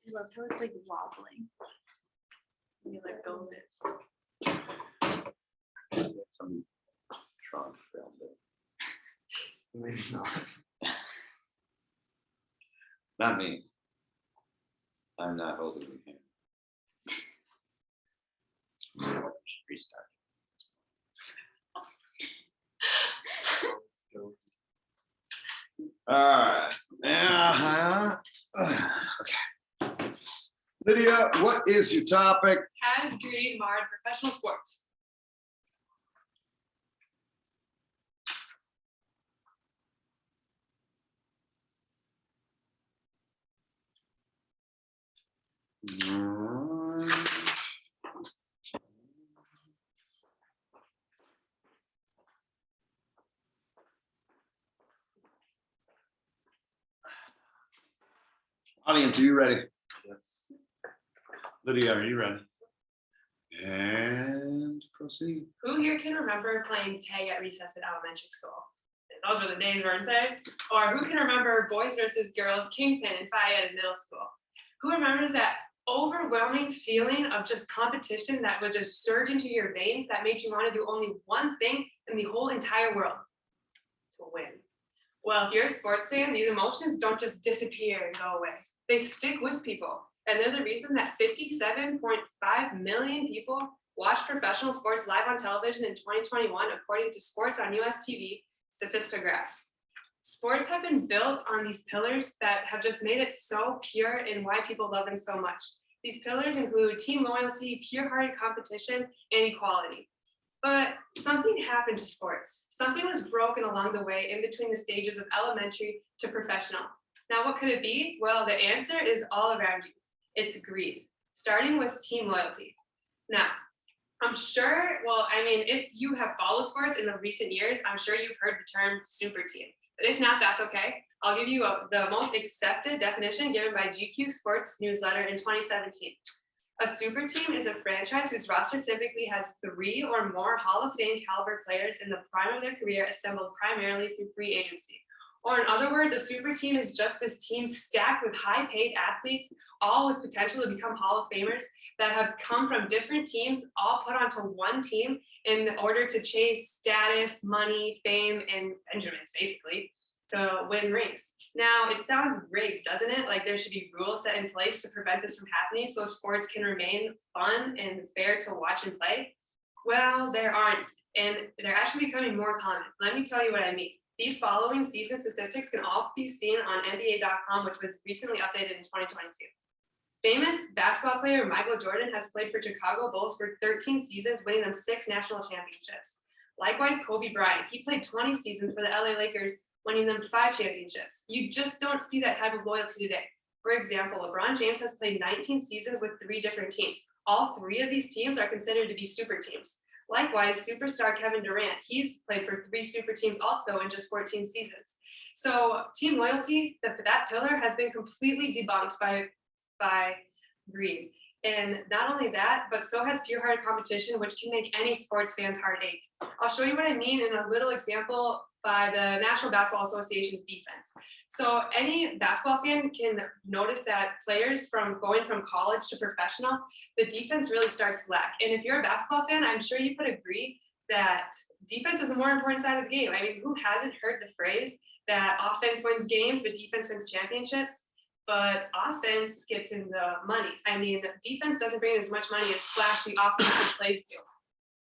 I love how it's like wobbling. You let go of it. Some Trump filmed it. Maybe not. Not me. I'm not holding the camera. Restart. All right. Yeah. Okay. Lydia, what is your topic? Has greed marred professional sports? Audience, are you ready? Yes. Lydia, are you ready? And proceed. Who here can remember playing tag at recess at elementary school? Those were the days, weren't they? Or who can remember boys versus girls, kingpin and Fayette in middle school? Who remembers that overwhelming feeling of just competition that would just surge into your veins that made you want to do only one thing in the whole entire world? To win. Well, if you're a sports fan, these emotions don't just disappear and go away. They stick with people. And they're the reason that 57.5 million people watched professional sports live on television in 2021, according to Sports on US TV statistographs. Sports have been built on these pillars that have just made it so pure and why people love them so much. These pillars include team loyalty, pure-hearted competition, and equality. But something happened to sports. Something was broken along the way in between the stages of elementary to professional. Now, what could it be? Well, the answer is all around you. It's greed, starting with team loyalty. Now, I'm sure, well, I mean, if you have followed sports in the recent years, I'm sure you've heard the term super team. But if not, that's okay. I'll give you the most accepted definition given by GQ Sports newsletter in 2017. A super team is a franchise whose roster typically has 3 or more Hall of Fame caliber players in the prime of their career, assembled primarily through free agency. Or in other words, a super team is just this team stacked with high-paid athletes, all with potential to become Hall of Famers, that have come from different teams, all put onto one team in order to chase status, money, fame, and Benjamins, basically, to win rings. Now, it sounds great, doesn't it? Like there should be rules set in place to prevent this from happening so sports can remain fun and fair to watch and play. Well, there aren't, and they're actually becoming more common. Let me tell you what I mean. These following season statistics can all be seen on NBA.com, which was recently updated in 2022. Famous basketball player Michael Jordan has played for Chicago Bulls for 13 seasons, winning them 6 national championships. Likewise, Kobe Bryant, he played 20 seasons for the LA Lakers, winning them 5 championships. You just don't see that type of loyalty today. For example, LeBron James has played 19 seasons with 3 different teams. All 3 of these teams are considered to be super teams. Likewise, superstar Kevin Durant, he's played for 3 super teams also in just 14 seasons. So team loyalty, that pillar has been completely debunked by greed. And not only that, but so has pure-hearted competition, which can make any sports fan's heart ache. I'll show you what I mean in a little example by the National Basketball Association's defense. So any basketball fan can notice that players going from college to professional, the defense really starts to lack. And if you're a basketball fan, I'm sure you could agree that defense is the more important side of the game. I mean, who hasn't heard the phrase that offense wins games, but defense wins championships? But offense gets in the money. I mean, defense doesn't bring in as much money as flashy offensive plays do.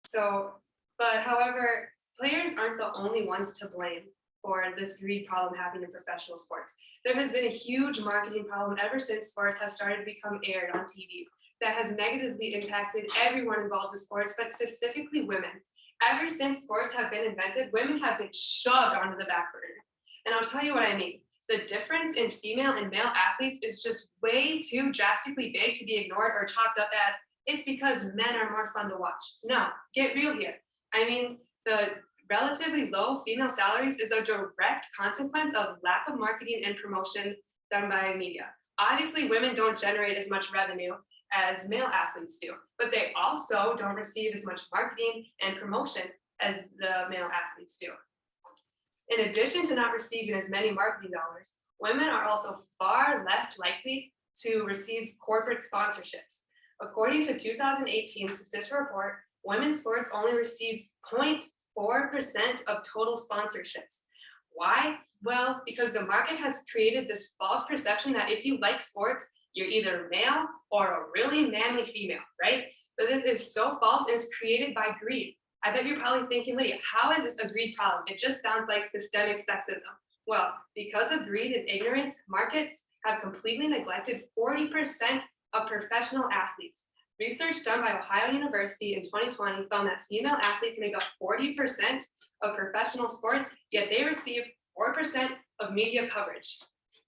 So, but however, players aren't the only ones to blame for this greed problem happening in professional sports. There has been a huge marketing problem ever since sports have started to become aired on TV that has negatively impacted everyone involved with sports, but specifically women. Ever since sports have been invented, women have been shoved onto the back burner. And I'll tell you what I mean. The difference in female and male athletes is just way too drastically big to be ignored or chalked up as it's because men are more fun to watch. No, get real here. I mean, the relatively low female salaries is a direct consequence of lack of marketing and promotion done by media. Obviously, women don't generate as much revenue as male athletes do, but they also don't receive as much marketing and promotion as the male athletes do. In addition to not receiving as many marketing dollars, women are also far less likely to receive corporate sponsorships. According to 2018 statistical report, women's sports only receive 0.4% of total sponsorships. Why? Well, because the market has created this false perception that if you like sports, you're either male or a really manly female, right? But this is so false, and it's created by greed. I bet you're probably thinking, Lydia, how is this a greed problem? It just sounds like systemic sexism. Well, because of greed and ignorance, markets have completely neglected 40% of professional athletes. Research done by Ohio University in 2020 found that female athletes make up 40% of professional sports, yet they receive 4% of media coverage.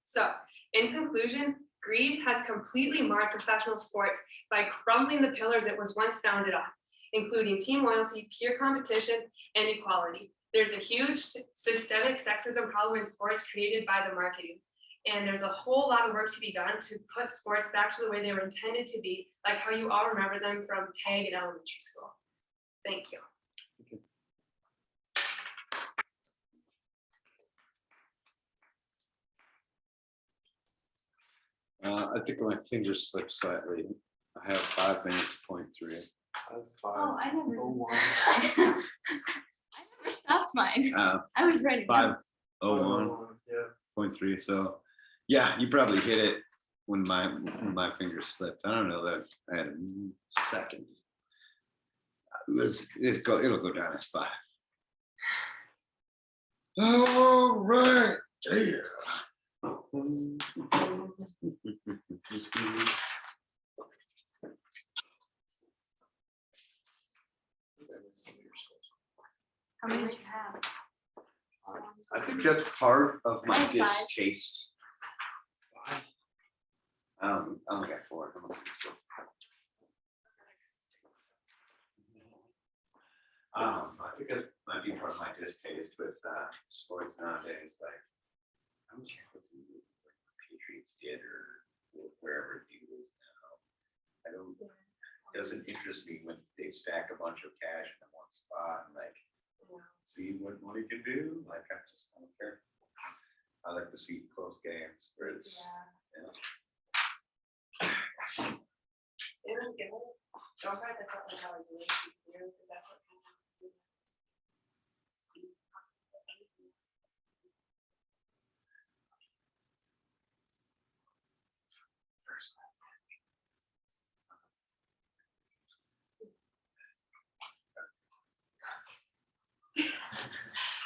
So, in conclusion, greed has completely marred professional sports by crumbling the pillars it was once founded on, including team loyalty, peer competition, and equality. There's a huge systemic sexism problem in sports created by the marketing. And there's a whole lot of work to be done to put sports back to the way they were intended to be, like how you all remember them from tag in elementary school. Thank you. I think my fingers slipped slightly. I have 5 minutes, point 3. Oh, I never. I never stopped mine. I was ready. 5:01.3. So, yeah, you probably hit it when my fingers slipped. I don't know that I had a second. Let's go. It'll go down as 5. All right. Yeah. How many did you have? I think that's part of my I have 5. distaste. 5. I only got 4. I think that might be part of my distaste with sports nowadays. Like, I don't care what the Patriots did or wherever it is now. I don't. It doesn't interest me when they stack a bunch of cash in one spot and like see what money can do. Like, I just don't care. I like to see close games where it's.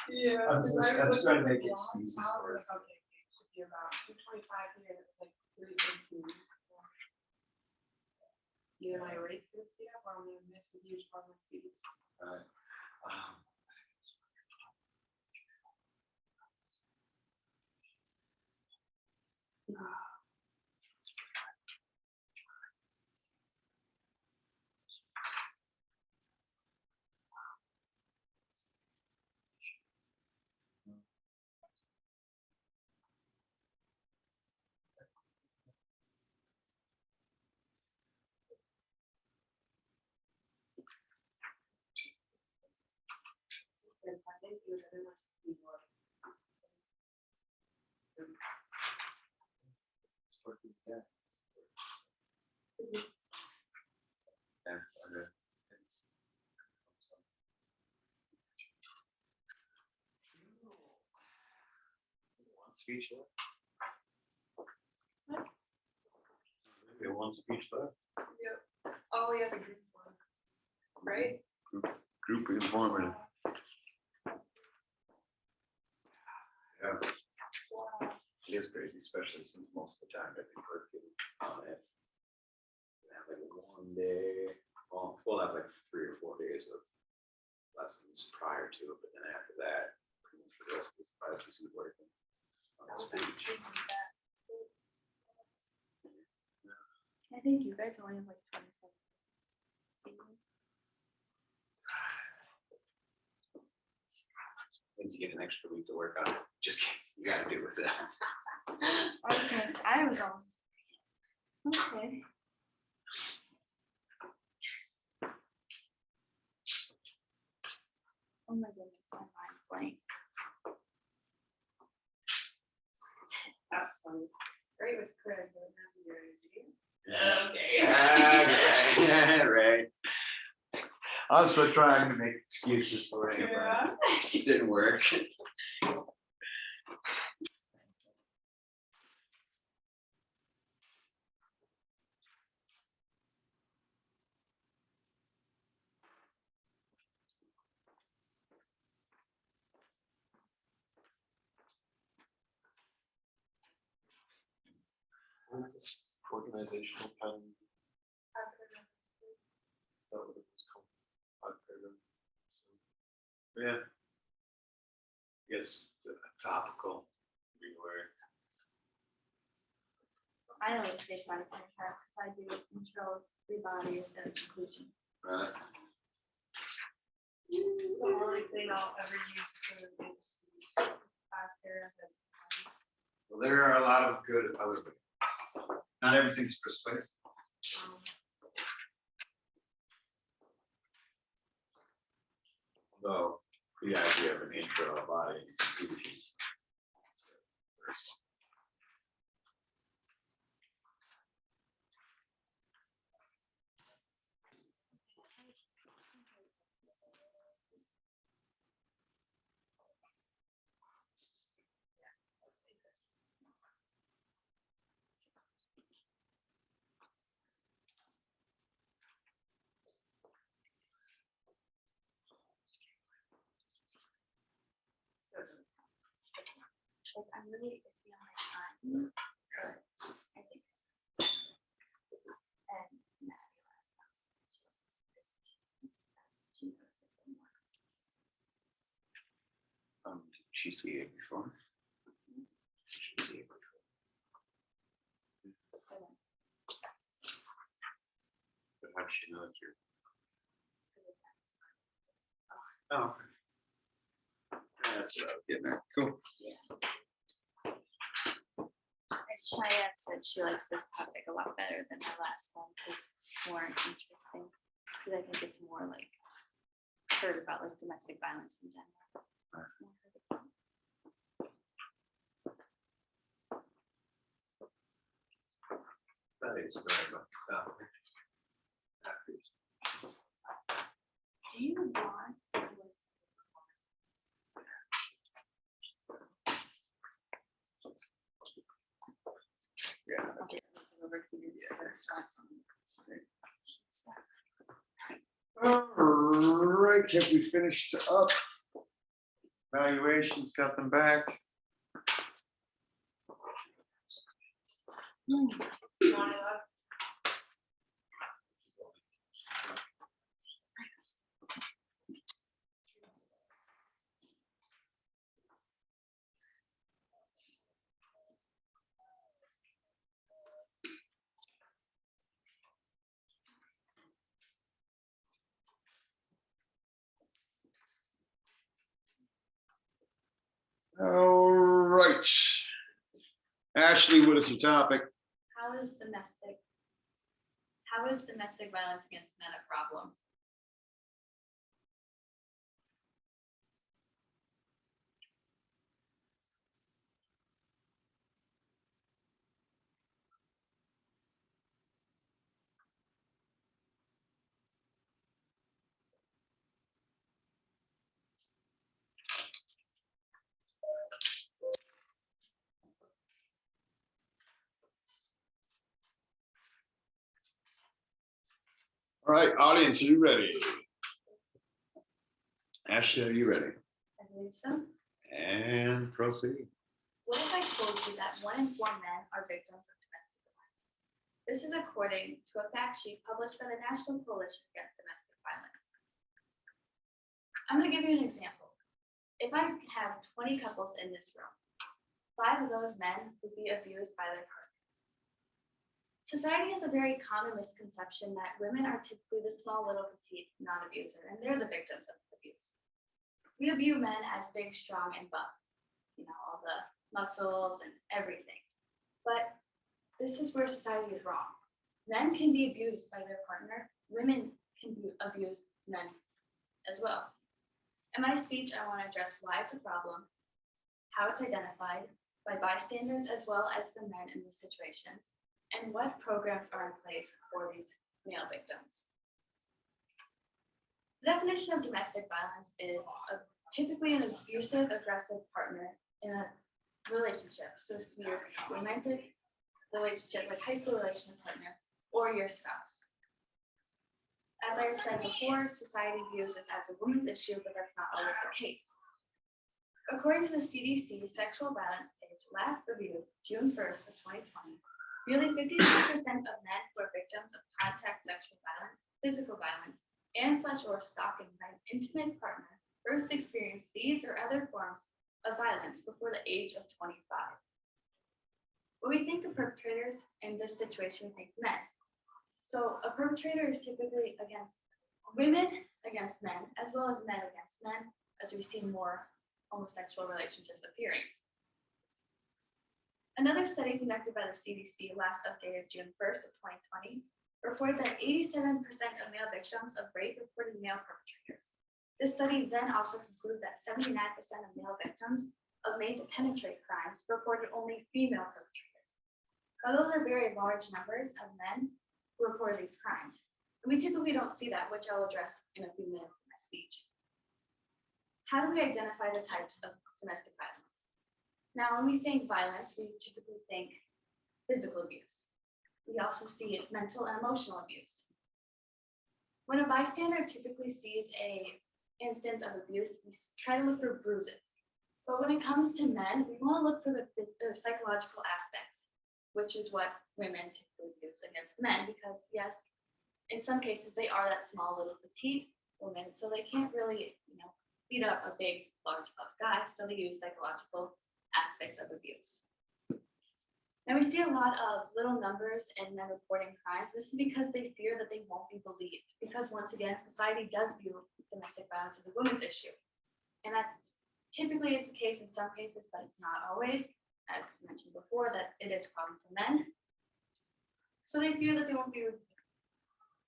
Yeah. I'm just trying to make excuses for it. Okay, it should be about 225 here, and it's like 318. Either my erase this here, or I'm gonna miss a huge part of my seat. Right. Speech left. We have one speech left. Yep. Oh, yeah, the group one. Right? Group informative. Yeah. It is crazy, especially since most of the time I think we're getting on it. We have like 1 day, well, we'll have like 3 or 4 days of lessons prior to it, but then after that, pretty much the rest of this class is working on the speech. I think you guys only have like 27 sequence. Means you get an extra week to work on it. Just kidding. You gotta do with it. I was gonna say, I was almost. Okay. Oh my goodness, my mind's blank. That's funny. Great was Chris, but not your Yeah, right. I was still trying to make excuses for it, Yeah. but it didn't work. Organizational pen. That what it was called. So, Yeah. Yes, topical. Reword. I always say 5.5 because I do intro, three bodies, and conclusion. Right. The only thing I'll ever use to use 5 paragraphs. Well, there are a lot of good other ways. Not everything's persuasive. Though the idea of an intro, a body, and conclusion. Like, I'm really iffy on my time, but I think. And Maddie last time. She knows it more. Did she see it before? Did she see it before? But how does she know it's your? Oh, okay. That's what I was getting at. Cool. And Cheyenne said she likes this topic a lot better than my last one because it's more interesting. Because I think it's more like heard about like domestic violence in general. It's more heard about. That is story about yourself. Do you want? Yeah. I'll just look it over to you. All right, have we finished up? Valuations, got them back. You want it up? All right. Ashley, what is your topic? How is domestic violence against men a problem? All right, audience, are you ready? Ashley, are you ready? I believe so. And proceed. What if I told you that 1 in 4 men are victims of domestic violence? This is according to a fact sheet published by the National Coalition Against Domestic Violence. I'm going to give you an example. If I have 20 couples in this room, 5 of those men would be abused by their partner. Society has a very common misconception that women are typically the small, little, petite, non-abuser, and they're the victims of abuse. We view men as big, strong, and buff, all the muscles and everything. But this is where society is wrong. Men can be abused by their partner. Women can be abused men as well. In my speech, I want to address why it's a problem, how it's identified, by bystanders as well as the men in these situations, and what programs are in place for these male victims. The definition of domestic violence is typically an abusive, aggressive partner in a relationship. So this can be your romantic relationship, like high school relationship partner, or your spouse. As I said before, society views this as a woman's issue, but that's not always the case. According to the CDC sexual violence page, last reviewed June 1st of 2020, nearly 56% of men who are victims of contact sexual violence, physical violence, and/or stalking by an intimate partner first experienced these or other forms of violence before the age of 25. When we think of perpetrators in this situation, we think men. So a perpetrator is typically against women against men, as well as men against men, as we see more homosexual relationships appearing. Another study conducted by the CDC last updated June 1st of 2020 reported that 87% of male victims of rape reported male perpetrators. This study then also concluded that 79% of male victims of made-to-penetrate crimes reported only female perpetrators. Now, those are very large numbers of men who report these crimes. And we typically don't see that, which I'll address in a few minutes in my speech. How do we identify the types of domestic violence? Now, when we think violence, we typically think physical abuse. We also see mental and emotional abuse. When a bystander typically sees an instance of abuse, we try to look for bruises. But when it comes to men, we want to look for the psychological aspects, which is what women typically use against men, because yes, in some cases they are that small little petite woman, so they can't really, beat up a big, large buff guy, so they use psychological aspects of abuse. Now we see a lot of little numbers in men reporting crimes. This is because they fear that they won't be believed, because once again, society does view domestic violence as a women's issue. And that's typically is the case in some cases, but it's not always, as mentioned before, that it is a problem for men. So they fear that they won't be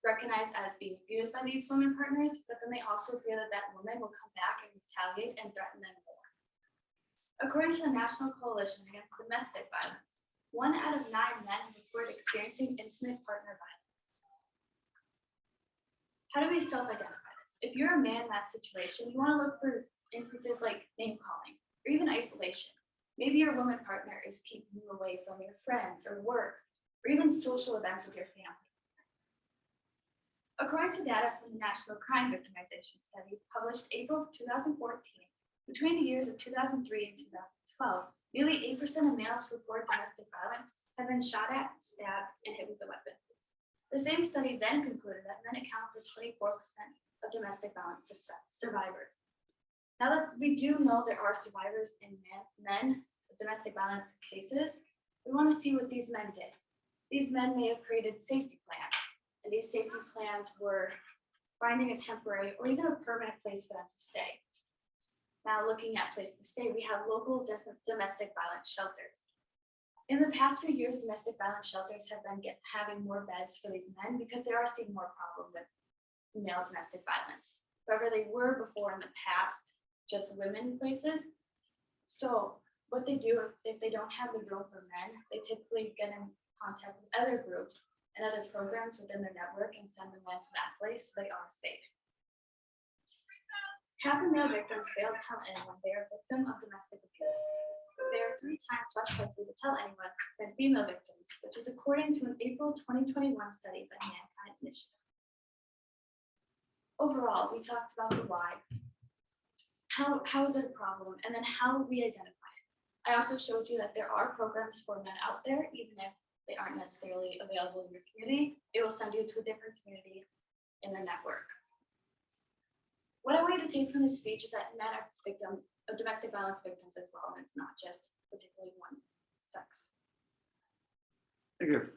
recognized as being abused by these women partners, but then they also fear that that woman will come back and retaliate and threaten them more. According to the National Coalition Against Domestic Violence, 1 out of 9 men report experiencing intimate partner violence. How do we self-identify this? If you're a man in that situation, you want to look for instances like name calling or even isolation. Maybe your woman partner is keeping you away from your friends or work or even social events with your family. According to data from the National Crime Victimization Study published April 2014, between the years of 2003 and 2012, nearly 8% of males who report domestic violence have been shot at, stabbed, and hit with a weapon. The same study then concluded that men account for 24% of domestic violence survivors. Now that we do know there are survivors in men with domestic violence cases, we want to see what these men did. These men may have created safety plans, and these safety plans were finding a temporary or even a permanent place for them to stay. Now, looking at places to stay, we have local domestic violence shelters. In the past few years, domestic violence shelters have been having more beds for these men because they are seeing more problem with male domestic violence. However, they were before in the past just women places. So what they do, if they don't have the room for men, they typically get in contact with other groups and other programs within their network and send them into that place so they are safe. Half of male victims fail to tell anyone they are a victim of domestic abuse. They are 3 times less likely to tell anyone than female victims, which is according to an April 2021 study by Mankind Initiative. Overall, we talked about the why. How is it a problem? And then how we identify it. I also showed you that there are programs for men out there, even if they aren't necessarily available in your community. They will send you to a different community in their network. What I want you to take from this speech is that men are domestic violence victims as well, and it's not just particularly one sex. Thank you.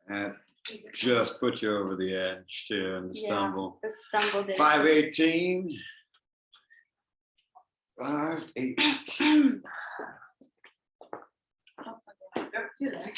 That just put you over the edge too, and the stumble. The stumble did. 518. 518. Do that.